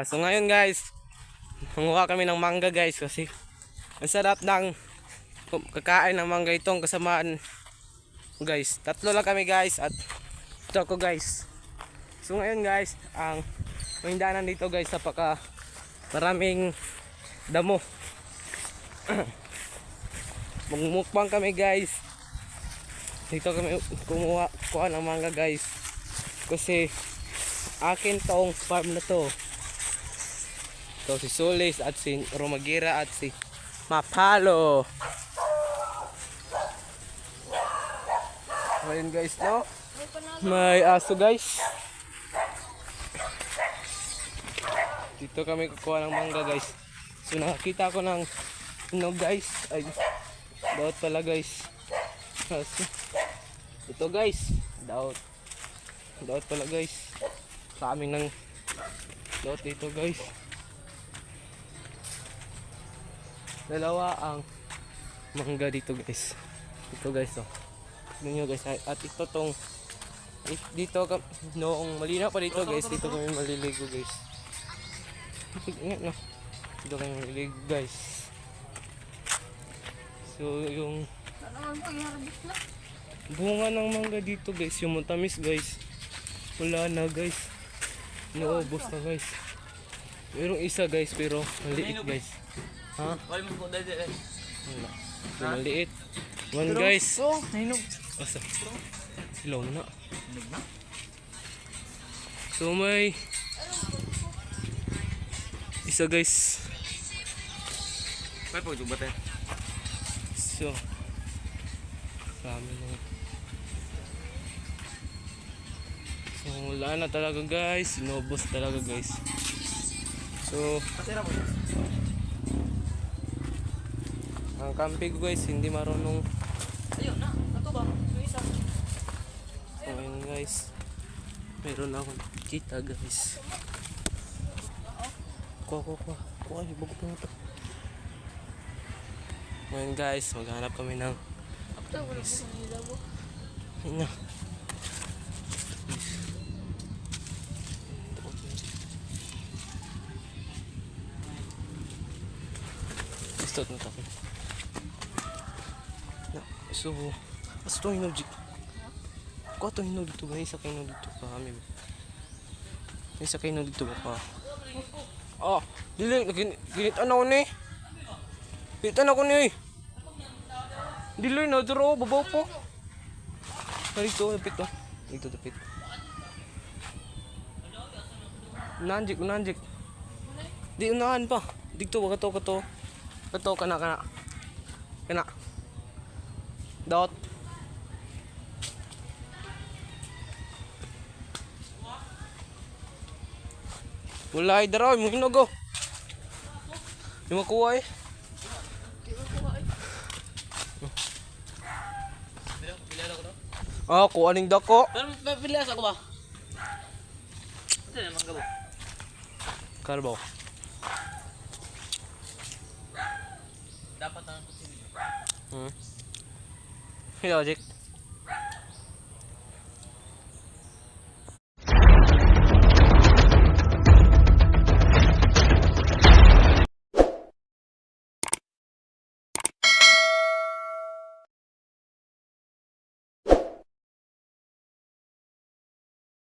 So ngayon guys, manguha kami ng mangga guys kasi ang sarap ng kakain ng mangga itong kasamaan guys. Tatlo lang kami guys at ito ako guys. So ngayon guys, ang daanan dito guys napaka maraming damo. Magmukbang kami guys. Dito kami kuha ng mangga guys. Kasi akin tong farm na to. Ito si Solis at si Romagira at si Mapalo. Ayun guys, no? May aso guys. Dito kami kukuha ng mangga guys. So nakakita ko ng inog guys. Ay, daot pala guys. Ito guys, daot pala guys. Sa amin ng daot dito guys. Dalawa ang mangga dito guys. Ito guys, oh. Tignan nyo guys. At ito tong dito noong malinaw pa dito guys. Dito kami maliligo guys. Tignan no. Dito kami maliligo guys. So yung bunga ng mangga dito guys, yung matamis guys, wala na guys. Naubos na guys. Merong isa guys pero maliit guys. Ha? Wala. Maliit. One guys. Nahinog. Asa? Ilaw mo na. So may isa guys. May pagjubat eh. So kami lang. So wala na talaga guys. Inubos talaga guys. So Pasira mo. ang kampi ko guys hindi marunong. Ayun na. Ato ba? Yung isa. So ayun guys, meron akong kita guys. Kuha ibugok na ito. Ngayon guys, maghanap kami ng ayun na. Start na tayo. So, as itong hinog dito. Kung itong hinog dito ba? Isa kayo hinog dito pa kami. Isa kayo hinog dito ba pa? Oh, dili, ginitan ako ni. Ginitan ako ni. Dili, naduro, babaw po. Dito, napit to. Dito, napit. Unanjik. Di unahan pa. Dito, kato. Kato, kana. Dot. Wala ay daraw, mo hinog oh. Di makuha eh. Ah, kuha ning dako. Pero pilas ako ba? Ito na mangga ba? Karbaw. Dapat ang kusilyo. Hey, Logic.